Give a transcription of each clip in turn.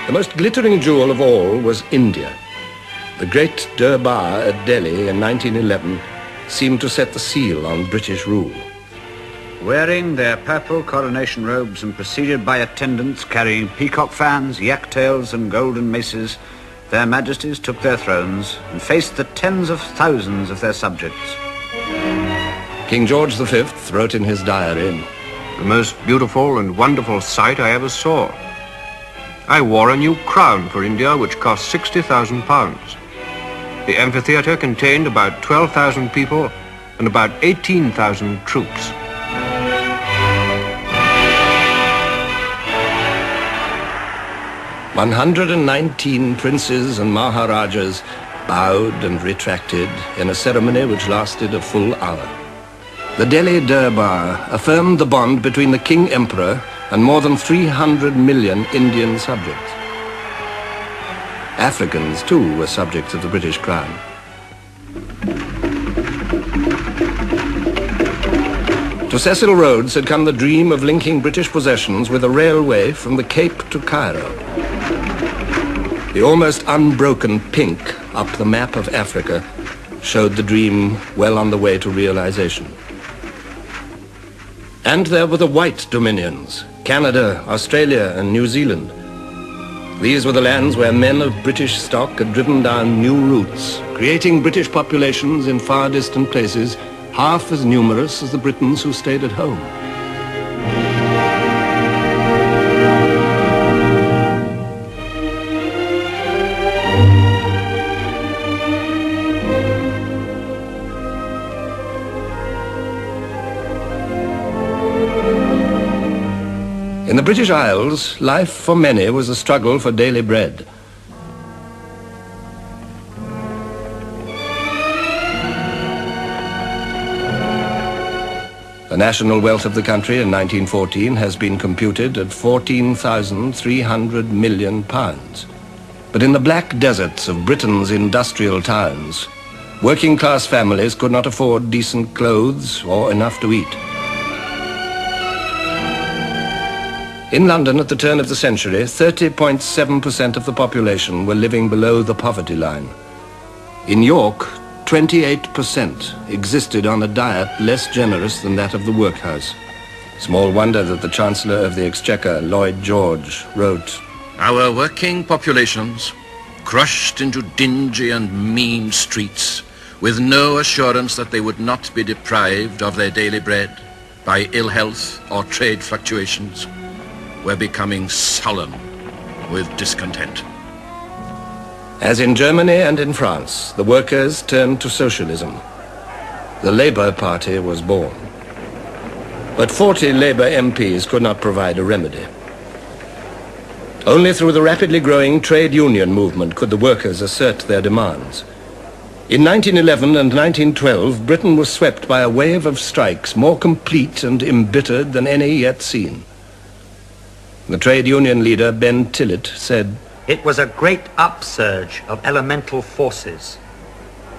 The most glittering jewel of all was India. The great Durbar at Delhi in 1911 seemed to set the seal on British rule. Wearing their purple coronation robes and preceded by attendants carrying peacock fans, yak tails and golden maces, their majesties took their thrones and faced the tens of thousands of their subjects. King George V wrote in his diary, "The most beautiful and wonderful sight I ever saw. I wore a new crown for India which cost £60,000. The amphitheatre contained about 12,000 people and about 18,000 troops. "119 princes and maharajas bowed and retracted in a ceremony which lasted a full hour. The Delhi Durbar affirmed the bond between the King Emperor and more than 300 million Indian subjects. Africans, too, were subjects of the British Crown. To Cecil Rhodes had come the dream of linking British possessions with a railway from the Cape to Cairo. The almost unbroken pink up the map of Africa showed the dream well on the way to realization. And there were the white dominions, Canada, Australia, and New Zealand. These were the lands where men of British stock had driven down new routes, creating British populations in far distant places, half as numerous as the Britons who stayed at home. In the British Isles, life for many was a struggle for daily bread. The national wealth of the country in 1914 has been computed at £14,300 million. But in the black deserts of Britain's industrial towns, working class families could not afford decent clothes or enough to eat. In London at the turn of the century, 30.7% of the population were living below the poverty line. In York, 28% existed on a diet less generous than that of the workhouse. Small wonder that the Chancellor of the Exchequer, Lloyd George, wrote, "Our working populations, crushed into dingy and mean streets, with no assurance that they would not be deprived of their daily bread by ill health or trade fluctuations, were becoming sullen with discontent." As in Germany and in France, the workers turned to socialism. The Labour Party was born. But 40 Labour MPs could not provide a remedy. Only through the rapidly growing trade union movement could the workers assert their demands. In 1911 and 1912, Britain was swept by a wave of strikes more complete and embittered than any yet seen. The trade union leader, Ben Tillett, said, "It was a great upsurge of elemental forces.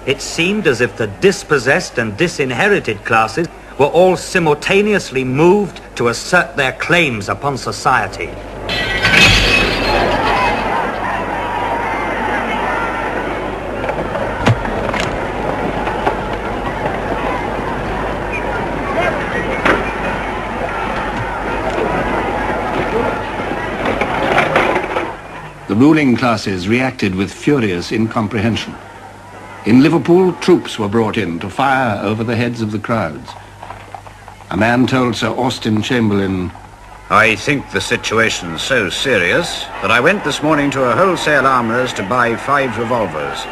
It seemed as if the dispossessed and disinherited classes were all simultaneously moved to assert their claims upon society." The ruling classes reacted with furious incomprehension. In Liverpool, troops were brought in to fire over the heads of the crowds. A man told Sir Austin Chamberlain, "I think the situation's so serious that I went this morning to a wholesale armourer's to buy 5 revolvers.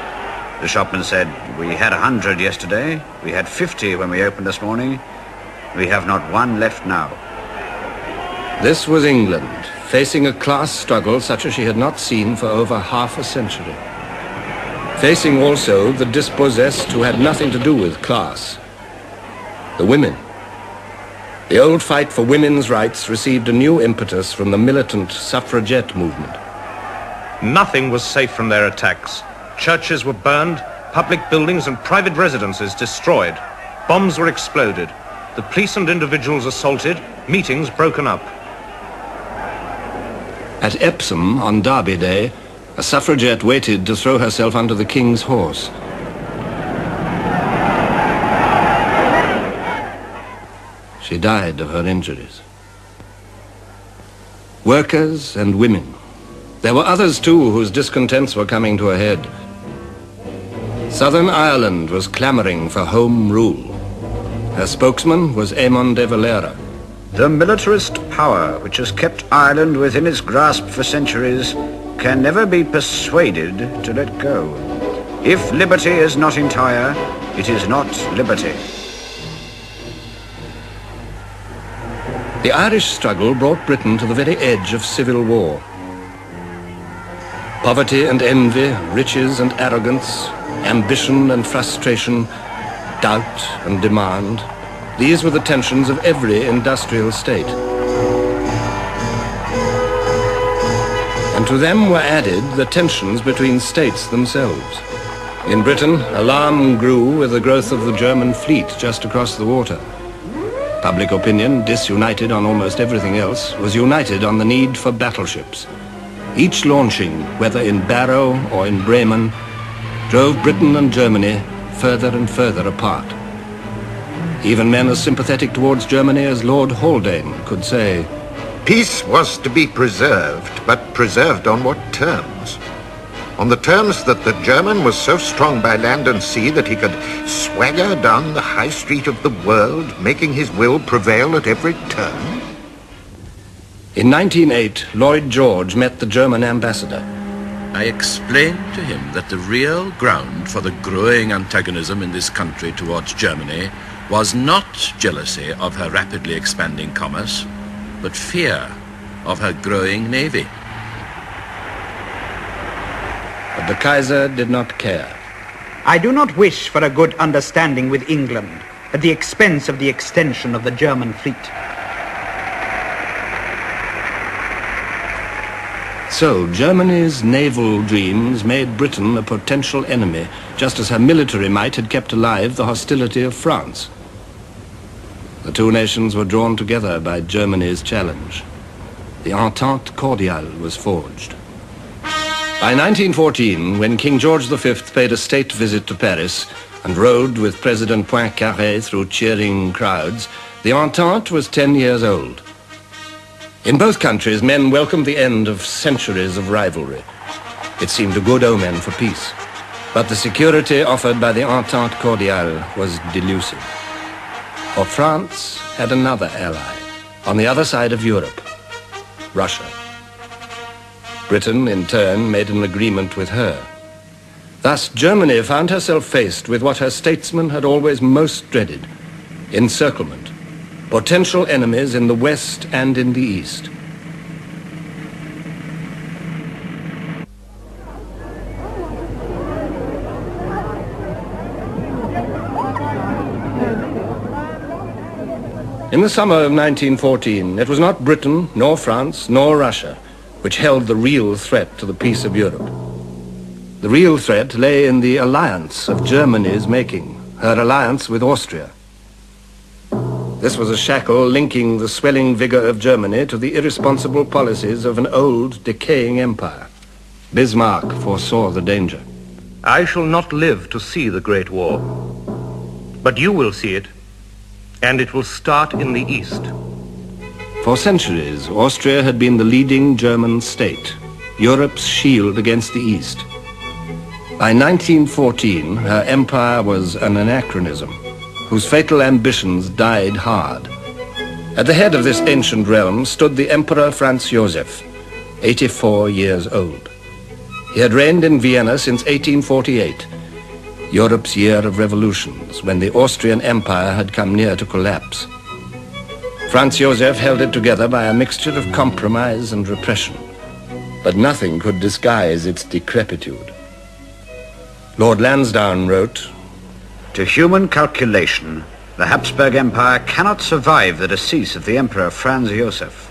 The shopman said, 'We had 100 yesterday, we had 50 when we opened this morning, we have not one left now.'" This was England, facing a class struggle such as she had not seen for over half a century. Facing also the dispossessed who had nothing to do with class, the women. The old fight for women's rights received a new impetus from the militant suffragette movement. Nothing was safe from their attacks. Churches were burned, public buildings and private residences destroyed. Bombs were exploded. The police and individuals assaulted, meetings broken up. At Epsom, on Derby Day, a suffragette waited to throw herself under the king's horse. She died of her injuries. Workers and women. There were others too whose discontents were coming to a head. Southern Ireland was clamoring for home rule. Her spokesman was Eamon de Valera. The militarist power which has kept Ireland within its grasp for centuries can never be persuaded to let go. If liberty is not entire, it is not liberty. The Irish struggle brought Britain to the very edge of civil war. Poverty and envy, riches and arrogance, ambition and frustration, doubt and demand, these were the tensions of every industrial state. And to them were added the tensions between states themselves. In Britain, alarm grew with the growth of the German fleet just across the water. Public opinion, disunited on almost everything else, was united on the need for battleships. Each launching, whether in Barrow or in Bremen, drove Britain and Germany further and further apart. Even men as sympathetic towards Germany as Lord Haldane could say, "Peace was to be preserved, but preserved on what terms? On the terms that the German was so strong by land and sea that he could swagger down the high street of the world, making his will prevail at every turn?" In 1908, Lloyd George met the German ambassador. I explained to him that the real ground for the growing antagonism in this country towards Germany was not jealousy of her rapidly expanding commerce, but fear of her growing navy. But the Kaiser did not care. I do not wish for a good understanding with England at the expense of the extension of the German fleet. So Germany's naval dreams made Britain a potential enemy, just as her military might had kept alive the hostility of France. The two nations were drawn together by Germany's challenge. The Entente Cordiale was forged. By 1914, when King George V paid a state visit to Paris and rode with President Poincaré through cheering crowds, the Entente was 10 years old. In both countries, men welcomed the end of centuries of rivalry. It seemed a good omen for peace. But the security offered by the Entente Cordiale was delusive. For France had another ally, on the other side of Europe, Russia. Britain, in turn, made an agreement with her. Thus, Germany found herself faced with what her statesmen had always most dreaded, encirclement, potential enemies in the West and in the East. In the summer of 1914, it was not Britain, nor France, nor Russia which held the real threat to the peace of Europe. The real threat lay in the alliance of Germany's making, her alliance with Austria. This was a shackle linking the swelling vigor of Germany to the irresponsible policies of an old, decaying empire. Bismarck foresaw the danger. I shall not live to see the Great War, but you will see it, and it will start in the East. For centuries, Austria had been the leading German state, Europe's shield against the East. By 1914, her empire was an anachronism, whose fatal ambitions died hard. At the head of this ancient realm stood the Emperor Franz Joseph, 84 years old. He had reigned in Vienna since 1848, Europe's year of revolutions, when the Austrian Empire had come near to collapse. Franz Joseph held it together by a mixture of compromise and repression, but nothing could disguise its decrepitude. Lord Lansdowne wrote, "To human calculation, the Habsburg Empire cannot survive the decease of the Emperor Franz Joseph.